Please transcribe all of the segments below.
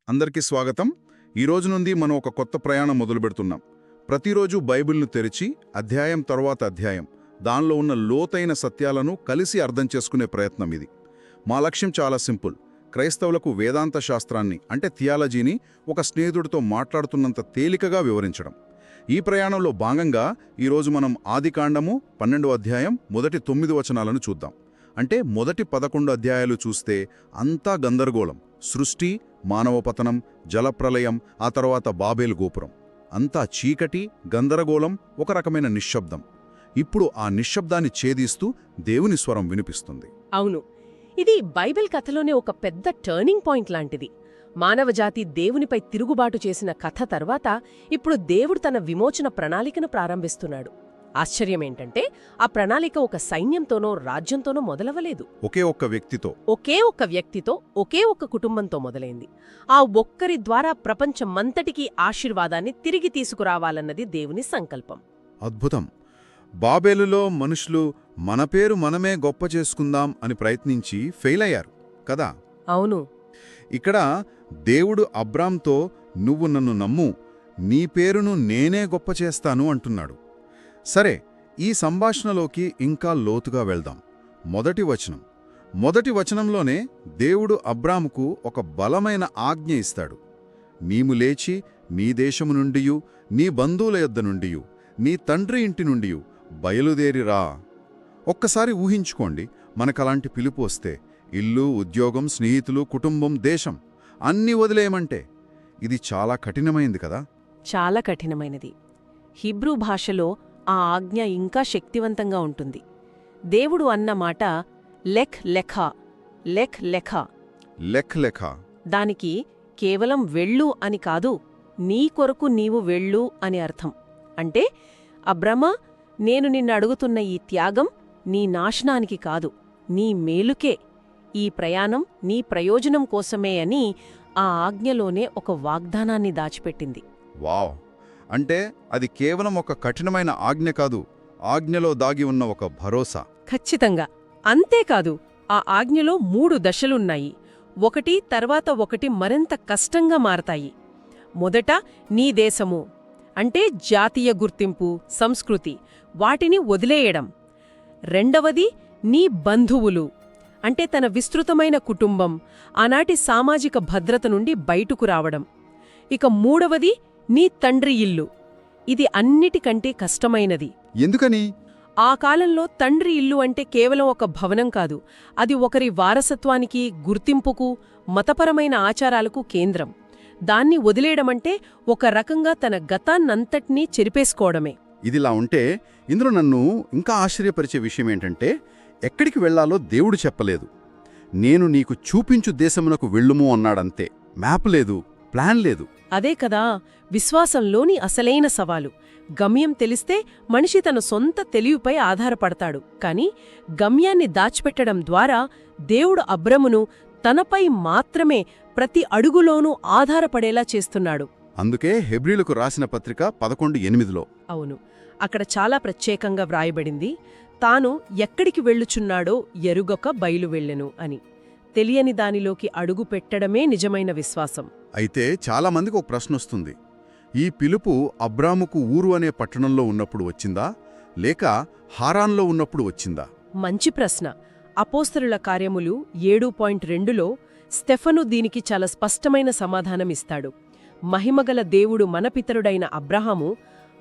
అందరికీ స్వాగతం. ఈరోజు నుండి మనం ఒక కొత్త ప్రయాణం మొదలు పెడుతున్నాం. ప్రతిరోజు బైబిల్ను తెరిచి అధ్యాయం తర్వాత అధ్యాయం దానిలో ఉన్న లోతైన సత్యాలను కలిసి అర్థం చేసుకునే ప్రయత్నం ఇది. మా లక్ష్యం చాలా సింపుల్. క్రైస్తవులకు వేదాంత శాస్త్రాన్ని అంటే థియాలజీని ఒక స్నేహితుడితో మాట్లాడుతున్నంత తేలికగా వివరించడం. ఈ ప్రయాణంలో భాగంగా ఈరోజు మనం ఆదికాండము 12వ అధ్యాయం మొదటి 9 వచనాలను చూద్దాం. అంటే మొదటి 11 అధ్యాయాలు చూస్తే అంతా గందరగోళం. సృష్టి, మానవ పతనం, జలప్రలయం, ఆ తర్వాత బాబేలు గోపురం. అంతా చీకటి, గందరగోళం, ఒక రకమైన నిశ్శబ్దం. ఇప్పుడు ఆ నిశ్శబ్దాన్ని ఛేదిస్తూ దేవుని స్వరం వినిపిస్తుంది. అవును, ఇది బైబిల్ కథలోనే ఒక పెద్ద టర్నింగ్ పాయింట్ లాంటిది. మానవజాతి దేవునిపై తిరుగుబాటు చేసిన కథ తర్వాత ఇప్పుడు దేవుడు తన విమోచన ప్రణాళికను ప్రారంభిస్తున్నాడు. ఆశ్చర్యమేంటంటే ఆ ప్రణాళిక ఒక సైన్యంతోనో రాజ్యంతోనో మొదలవలేదు. ఒకే ఒక్క వ్యక్తితో ఒకే ఒక్క కుటుంబంతో మొదలైంది. ఆ ఒక్కరి ద్వారా ప్రపంచమంతటికీ ఆశీర్వాదాన్ని తిరిగి తీసుకురావాలన్నది దేవుని సంకల్పం. అద్భుతం. బాబేలులో మనుషులు మన పేరు మనమే గొప్ప చేసుకుందాం అని ప్రయత్నించి ఫెయిల్ అయ్యారు కదా. అవును. ఇక్కడ దేవుడు అబ్రాంతో నువ్వు నన్ను నమ్ము, నీ పేరును నేనే గొప్ప చేస్తాను అంటున్నాడు. సరే, ఈ సంభాషణలోకి ఇంకా లోతుగా వెళ్దాం. మొదటి వచనంలోనే దేవుడు అబ్రాముకు ఒక బలమైన ఆజ్ఞ ఇస్తాడు. నీవు లేచి నీ దేశము నుండియు నీ బంధువుల యొద్ద నుండియు నీ తండ్రి ఇంటి నుండియు బయలుదేరిరా. ఒక్కసారి ఊహించుకోండి, మనకలాంటి పిలుపు వస్తే ఇల్లు, ఉద్యోగం, స్నేహితులు, కుటుంబం, దేశం అన్నీ వదిలేయమంటే ఇది చాలా కఠినమైంది కదా. చాలా కఠినమైనది. హీబ్రూ భాషలో ఆ ఆజ్ఞ ఇంకా శక్తివంతంగా ఉంటుంది. దేవుడు అన్న మాట లెఖ్ లెఖ. దానికి కేవలం వెళ్ళు అని కాదు, నీ కొరకు నీవు వెళ్ళు అని అర్థం. అంటే అబ్రమా, నేను నిన్ను అడుగుతున్న ఈ త్యాగం నీ నాశనానికి కాదు, నీ మేలుకే. ఈ ప్రయాణం నీ ప్రయోజనం కోసమే అని ఆ ఆజ్ఞలోనే ఒక వాగ్దానాన్ని దాచిపెట్టింది. వావ్! అంటే అది కేవలం ఒక కఠినమైన ఆజ్ఞ కాదు, ఆజ్ఞలో దాగి ఉన్న ఒక భరోసా. ఖచ్చితంగా. అంతేకాదు, ఆ ఆజ్ఞలో 3 దశలున్నాయి. ఒకటి తర్వాత ఒకటి మరింత కష్టంగా మారతాయి. మొదట నీ దేశము అంటే జాతీయ గుర్తింపు, సంస్కృతి, వాటిని వదిలేయడం. రెండవది నీ బంధువులు అంటే తన విస్తృతమైన కుటుంబం, ఆనాటి సామాజిక భద్రత నుండి బయటకు రావడం. ఇక మూడవది నీ తండ్రి ఇల్లు. ఇది అన్నిటికంటే కష్టమైనది. ఎందుకని? ఆ కాలంలో తండ్రి ఇల్లు అంటే కేవలం ఒక భవనం కాదు, అది ఒకరి వారసత్వానికి, గుర్తింపుకు, మతపరమైన ఆచారాలకు కేంద్రం. దాన్ని వదిలేయడమంటే ఒక రకంగా తన గతాన్నంతటినీ చెరిపేసుకోవడమే. ఇదిలా ఉంటే ఇందులో నన్ను ఇంకా ఆశ్చర్యపరిచే విషయమేంటంటే, ఎక్కడికి వెళ్లాలో దేవుడు చెప్పలేదు. నేను నీకు చూపించు దేశమునకు వెళ్ళుము అన్నాడంతే. మ్యాప్ లేదు, ప్లాన్ లేదు. అదే కదా విశ్వాసంలోని అసలైన సవాలు. గమ్యం తెలిస్తే మనిషి తన సొంత తెలివిపై ఆధారపడతాడు. కాని గమ్యాన్ని దాచిపెట్టడం ద్వారా దేవుడు అబ్రమును తనపై మాత్రమే ప్రతి అడుగులోనూ ఆధారపడేలా చేస్తున్నాడు. అందుకే హెబ్రీలకు రాసిన పత్రిక 11:8లో. అవును, అక్కడ చాలా ప్రత్యేకంగా వ్రాయబడింది, తాను ఎక్కడికి వెళ్ళుచున్నాడో ఎరుగక బయలువెళ్ళెను అని. తెలియని దానిలోకి అడుగు పెట్టడమే నిజమైన విశ్వాసం. అయితే చాలామందికి ఒక ప్రశ్న వస్తుంది. ఈ పిలుపు అబ్రాముకు ఊరు అనే పట్టణంలో ఉన్నప్పుడు వచ్చిందా, లేక హారాన్లో ఉన్నప్పుడు వచ్చిందా? మంచి ప్రశ్న. అపోస్తలుల కార్యములు 7.2లో స్టెఫను దీనికి చాలా స్పష్టమైన సమాధానమిస్తాడు. మహిమగల దేవుడు మన పితరుడైన అబ్రహాము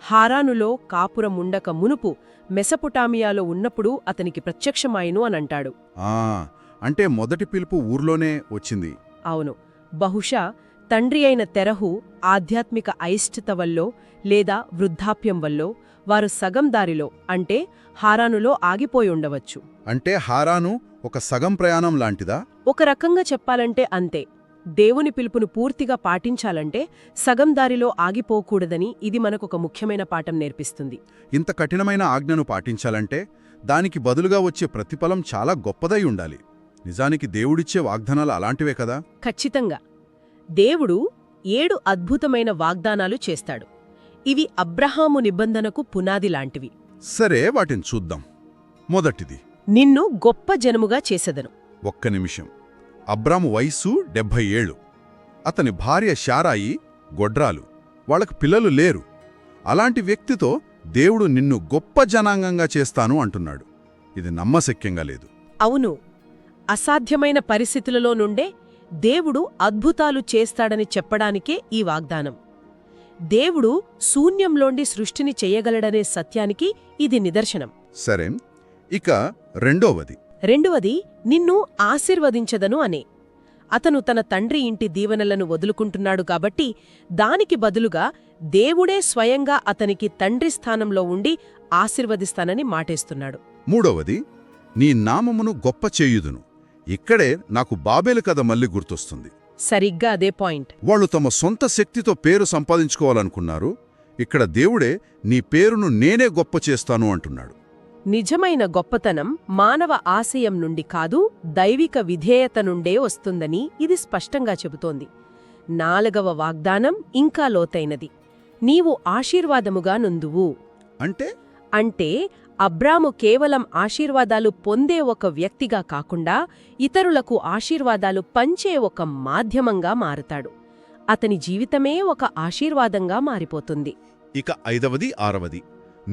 హారానులో కాపురముండక మునుపు మెసపొటామియాలో ఉన్నప్పుడు అతనికి ప్రత్యక్షమాయను అనంటాడు. అంటే మొదటి పిలుపు ఊర్లోనే వచ్చింది. అవును. బహుశా తండ్రి అయిన తెరహు ఆధ్యాత్మిక అయిష్టత వల్లో లేదా వృద్ధాప్యం వల్లో వారు సగం దారిలో అంటే హారానులో ఆగిపోయుండవచ్చు. అంటే హారాను ఒక సగం ప్రయాణం లాంటిదా? ఒక రకంగా చెప్పాలంటే అంతే. దేవుని పిలుపును పూర్తిగా పాటించాలంటే సగం దారిలో ఆగిపోకూడదని ఇది మనకొక ముఖ్యమైన పాఠం నేర్పిస్తుంది. ఇంత కఠినమైన ఆజ్ఞను పాటించాలంటే దానికి బదులుగా వచ్చే ప్రతిఫలం చాలా గొప్పదై ఉండాలి. నిజానికి దేవుడిచ్చే వాగ్దానాలు అలాంటివే కదా. ఖచ్చితంగా. దేవుడు 7 అద్భుతమైన వాగ్దానాలు చేస్తాడు. ఇవి అబ్రహాము నిబంధనకు పునాది లాంటివి. సరే, వాటిని చూద్దాం. మొదటిది, నిన్ను గొప్ప జనముగా చేసెదను. ఒక్క నిమిషం. అబ్రాము వయస్సు 70 ఏళ్ళు. అతని భార్య శారాయి గొడ్రాలు, వాళ్ళకు పిల్లలు లేరు. అలాంటి వ్యక్తితో దేవుడు నిన్ను గొప్ప జనాంగంగా చేస్తాను అంటున్నాడు. ఇది నమ్మశక్యంగా లేదు. అవును, అసాధ్యమైన పరిస్థితులలో నుండే దేవుడు అద్భుతాలు చేస్తాడని చెప్పడానికే ఈ వాగ్దానం. దేవుడు శూన్యంలోండి సృష్టిని చెయ్యగలడనే సత్యానికి ఇది నిదర్శనం. సరే, ఇక రెండవది నిన్ను ఆశీర్వదించదను అనే. అతను తన తండ్రి ఇంటి దీవెనలను వదులుకుంటున్నాడు కాబట్టి దానికి బదులుగా దేవుడే స్వయంగా అతనికి తండ్రి స్థానంలో ఉండి ఆశీర్వదిస్తానని మాటేస్తున్నాడు. మూడవది, నీ నామమును గొప్ప చేయుదును. ఇక్కడే నాకు బాబేలు కథ మళ్ళీ గుర్తొస్తుంది. సరిగ్గా అదే పాయింట్. వాళ్ళు తమ సొంత శక్తితో పేరు సంపాదించుకోవాలనుకున్నారు. ఇక్కడ దేవుడే నీ పేరును నేనే గొప్ప చేస్తాను అంటున్నాడు. నిజమైన గొప్పతనం మానవ ఆశయం నుండి కాదు, దైవిక విధేయత నుండే వస్తుందని ఇది స్పష్టంగా చెబుతోంది. 4వ వాగ్దానం ఇంకా లోతైనది. నీవు ఆశీర్వాదముగా నుందువు. అంటే అబ్రాము కేవలం ఆశీర్వాదాలు పొందే ఒక వ్యక్తిగా కాకుండా ఇతరులకు ఆశీర్వాదాలు పంచే ఒక మాధ్యమంగా మారుతాడు. అతని జీవితమే ఒక ఆశీర్వాదంగా మారిపోతుంది. ఇక 5వది, 6వది,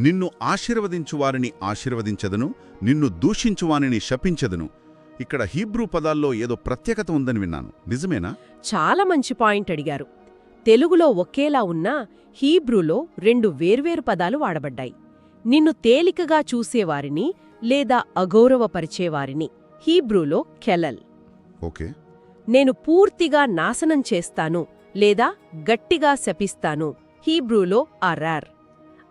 నిన్ను ఆశీర్వదించువారిని ఆశీర్వదించదను, నిన్ను దూషించువానిని శపించదను. ఇక్కడ హీబ్రూ పదాల్లో ఏదో ప్రత్యేకత ఉందని విన్నాను, నిజమేనా? చాలా మంచి పాయింట్ అడిగారు. తెలుగులో ఒకేలా ఉన్నా హీబ్రూలో 2 వేర్వేరు పదాలు వాడబడ్డాయి. నిన్ను తేలికగా చూసేవారిని లేదా అగౌరవపరిచేవారిని హీబ్రూలో కెలల్. ఓకే. నేను పూర్తిగా నాశనం చేస్తాను లేదా గట్టిగా శపిస్తాను హీబ్రూలో అరార్.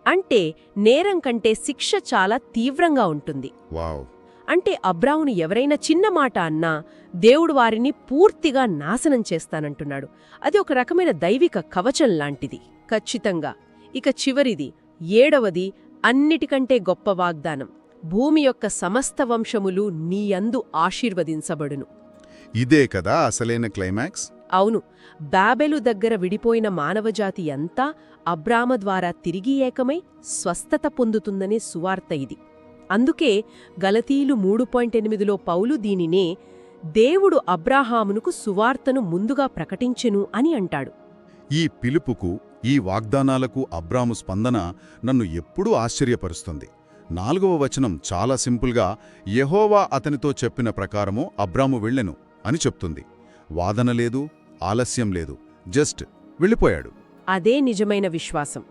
అంటే నేరం కంటే శిక్ష చాలా తీవ్రంగా ఉంటుంది. వావ్. అంటే అబ్రామును ఎవరైనా చిన్న మాట అన్నా దేవుడు వారిని పూర్తిగా నాశనం చేస్తానంటున్నాడు. అది ఒక రకమైన దైవిక కవచం లాంటిది. ఖచ్చితంగా. ఇక చివరిది, 7వది, అన్నిటికంటే గొప్ప వాగ్దానం. భూమి యొక్క సమస్త వంశములు నీయందు ఆశీర్వదించబడును. ఇదే కదా అసలైన క్లైమాక్స్. అవును, బాబెలు దగ్గర విడిపోయిన మానవజాతి అంతా అబ్రామ ద్వారా తిరిగి ఏకమై స్వస్థత పొందుతుందనే సువార్త ఇది. అందుకే గలతీలు 3:8లో పౌలు దీనినే దేవుడు అబ్రాహామునకు సువార్తను ముందుగా ప్రకటించెను అని అంటాడు. ఈ పిలుపుకు, ఈ వాగ్దానాలకు అబ్రాము స్పందన నన్ను ఎప్పుడూ ఆశ్చర్యపరుస్తుంది. 4వ వచనం చాలా సింపుల్గా యెహోవా అతనితో చెప్పిన ప్రకారమో అబ్రాము వెళ్ళెను అని చెప్తుంది. వాదన లేదు, ఆలస్యం లేదు, జస్ట్ వెళ్ళిపోయాడు. అదే నిజమైన విశ్వాసం.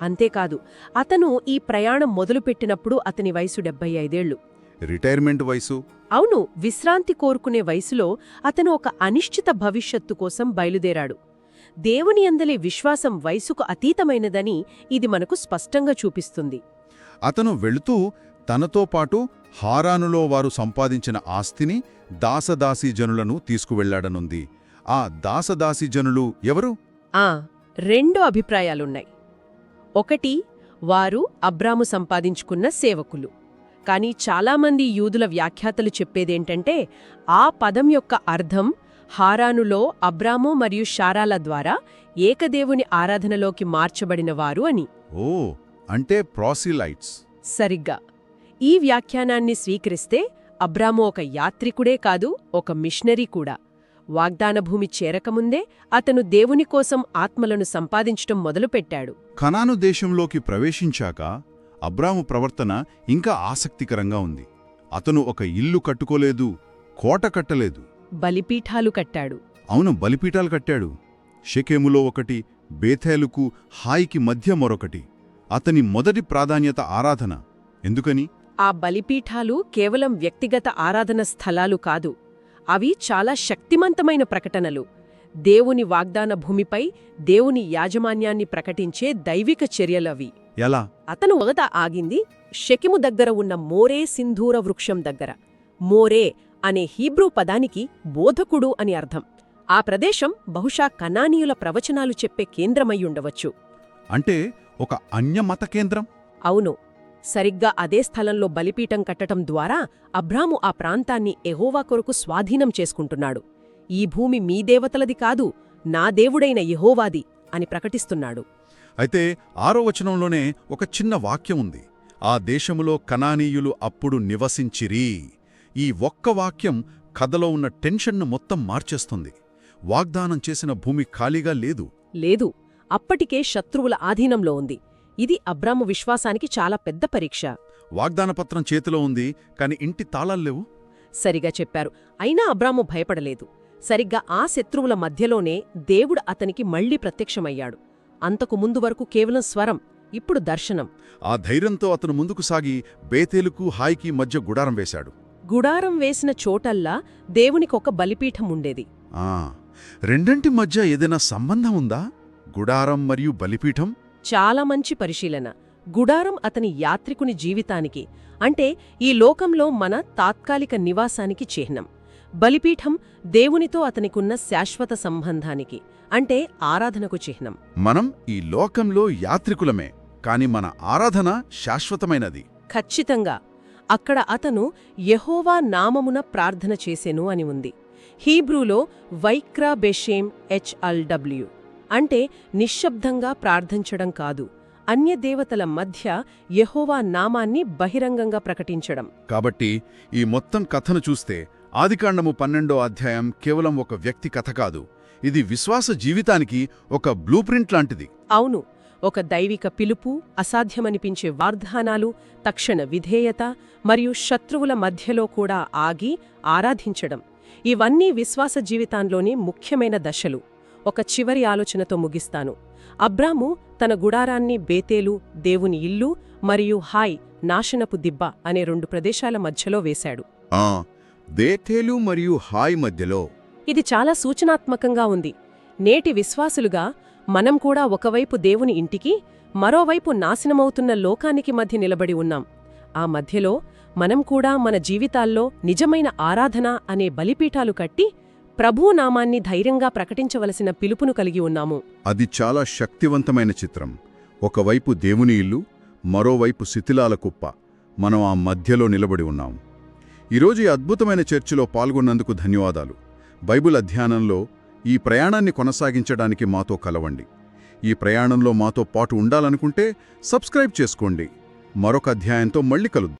అంతేకాదు, అతను ఈ ప్రయాణం మొదలుపెట్టినప్పుడు అతని వయసు 75 ఏళ్లు. రిటైర్మెంట్ వయసు. అవును, విశ్రాంతి కోరుకునే వయసులో అతను ఒక అనిశ్చిత భవిష్యత్తు కోసం బయలుదేరాడు. దేవుని యందలి విశ్వాసం వయసుకు అతీతమైనదని ఇది మనకు స్పష్టంగా చూపిస్తుంది. అతను వెళుతూ తనతో పాటు హారానులో వారు సంపాదించిన ఆస్తిని, దాసదాసీజనులను తీసుకువెళ్లాడనుంది. ఆ దాసదాసీజనులు ఎవరు? 2 అభిప్రాయాలున్నాయి. ఒకటి, వారు అబ్రాము సంపాదించుకున్న సేవకులు. కాని చాలామంది యూదుల వ్యాఖ్యాతలు చెప్పేదేంటంటే ఆ పదం యొక్క అర్థం హారానులో అబ్రాము మరియు శారాల ద్వారా ఏకదేవుని ఆరాధనలోకి మార్చబడినవారు అని. ఓ, అంటే ప్రాసిలైట్స్. సరిగ్గా. ఈ వ్యాఖ్యానాన్ని స్వీకరిస్తే అబ్రాము ఒక యాత్రికుడే కాదు, ఒక మిషనరీ కూడా. వాగ్దాన భూమి చేరకముందే అతను దేవుని కోసం ఆత్మలను సంపాదించటం మొదలుపెట్టాడు. కనాను దేశంలోకి ప్రవేశించాక అబ్రాము ప్రవర్తన ఇంకా ఆసక్తికరంగా ఉంది. అతను ఒక ఇల్లు కట్టుకోలేదు, కోట కట్టలేదు, బలిపీఠాలు కట్టాడు. అవును, బలిపీఠాలు కట్టాడు. షెకెములో ఒకటి, బేథేలుకు హాయికి మధ్య మరొకటి. అతని మొదటి ప్రాధాన్యత ఆరాధన. ఎందుకని? ఆ బలిపీఠాలు కేవలం వ్యక్తిగత ఆరాధన స్థలాలు కాదు, అవి చాలా శక్తిమంతమైన ప్రకటనలు. దేవుని వాగ్దాన భూమిపై దేవుని యాజమాన్యాన్ని ప్రకటించే దైవిక చర్యలవి. ఎలా? అతను మొదట ఆగింది షెకెము దగ్గర ఉన్న మోరే సింధూర వృక్షం దగ్గర. మోరే అనే హీబ్రూ పదానికి బోధకుడు అని అర్థం. ఆ ప్రదేశం బహుశా కనానీయుల ప్రవచనాలు చెప్పే కేంద్రమయ్యుండవచ్చు. అంటే ఒక అన్యమత కేంద్రం? అవును. సరిగ్గా అదే స్థలంలో బలిపీఠం కట్టటం ద్వారా అబ్రాము ఆ ప్రాంతాన్ని యెహోవా కొరకు స్వాధీనం చేసుకుంటున్నాడు. ఈ భూమి మీ దేవతలది కాదు, నా దేవుడైన యెహోవాది అని ప్రకటిస్తున్నాడు. అయితే 6వ వచనంలోనే ఒక చిన్న వాక్యం ఉంది. ఆ దేశములో కనానీయులు అప్పుడు నివసించిరి. ఈ ఒక్క వాక్యం కథలో ఉన్న టెన్షన్ను మొత్తం మార్చేస్తుంది. వాగ్దానం చేసిన భూమి ఖాళీగా లేదు. లేదు, అప్పటికే శత్రువుల ఆధీనంలో ఉంది. ఇది అబ్రాము విశ్వాసానికి చాలా పెద్ద పరీక్ష. వాగ్దానపత్రం చేతిలో ఉంది, కాని ఇంటి తాళాల్లేవు. సరిగా చెప్పారు. అయినా అబ్రాము భయపడలేదు. సరిగ్గా ఆ శత్రువుల మధ్యలోనే దేవుడు అతనికి మళ్లీ ప్రత్యక్షమయ్యాడు. అంతకు ముందు వరకు కేవలం స్వరం, ఇప్పుడు దర్శనం. ఆ ధైర్యంతో అతను ముందుకు సాగి బేతేలుకు హాయికి మధ్య గుడారం వేశాడు. గుడారం వేసిన చోటల్లా దేవునికొక బలిపీఠం ఉండేది. రెండింటి మధ్య ఏదైనా సంబంధం ఉందా? గుడారం మరియు బలిపీఠం? చాలా మంచి పరిశీలన. గుడారం అతని యాత్రికుని జీవితానికి, అంటే ఈ లోకంలో మన తాత్కాలిక నివాసానికి చిహ్నం. బలిపీఠం దేవునితో అతనికున్న శాశ్వత సంబంధానికి, అంటే ఆరాధనకు చిహ్నం. మనం ఈ లోకంలో యాత్రికులమే, కాని మన ఆరాధన శాశ్వతమైనది. ఖచ్చితంగా. అక్కడ అతను యెహోవా నామమున ప్రార్థన చేసెను అని ఉంది. హీబ్రూలో వైక్రా బెషేం HLW అంటే నిశ్శబ్దంగా ప్రార్థించడం కాదు, అన్యదేవతల మధ్య యెహోవా నామాన్ని బహిరంగంగా ప్రకటించడం. కాబట్టి ఈ మొత్తం కథను చూస్తే ఆదికాండము 12వ అధ్యాయం కేవలం ఒక వ్యక్తి కథ కాదు, ఇది విశ్వాస జీవితానికి ఒక బ్లూప్రింట్ లాంటిది. అవును, ఒక దైవిక పిలుపు, అసాధ్యమనిపించే వాగ్దానాలు, తక్షణ విధేయత మరియు శత్రువుల మధ్యలో కూడా ఆగి ఆరాధించడం, ఇవన్నీ విశ్వాస జీవితాంలోని ముఖ్యమైన దశలు. ఒక చివరి ఆలోచనతో ముగిస్తాను. అబ్రాము తన గుడారాన్ని బేతేలు, దేవుని ఇల్లు, మరియు హాయ్, నాశనపు దిబ్బ అనే 2 ప్రదేశాల మధ్యలో వేశాడు. బేతేలు మరియు హాయ్ మధ్యలో. ఇది చాలా సూచనాత్మకంగా ఉంది. నేటి విశ్వాసులుగా మనం కూడా ఒకవైపు దేవుని ఇంటికి, మరోవైపు నాశనమవుతున్న లోకానికి మధ్య నిలబడి ఉన్నాం. ఆ మధ్యలో మనం కూడా మన జీవితాల్లో నిజమైన ఆరాధన అనే బలిపీఠాలు కట్టి ప్రభునామాన్ని ధైర్యంగా ప్రకటించవలసిన పిలుపును కలిగి ఉన్నాము. అది చాలా శక్తివంతమైన చిత్రం. ఒకవైపు దేవుని ఇల్లు, మరోవైపు శిథిలాల కుప్ప. మనం ఆ మధ్యలో నిలబడి ఉన్నాం. ఈరోజు ఈ అద్భుతమైన చర్చలో పాల్గొన్నందుకు ధన్యవాదాలు. బైబిల్ అధ్యయనంలో ఈ ప్రయాణాన్ని కొనసాగించడానికి మాతో కలవండి. ఈ ప్రయాణంలో మాతో పాటు ఉండాలనుకుంటే సబ్స్క్రైబ్ చేసుకోండి. మరొక అధ్యాయంతో మళ్ళీ కలుద్దాం.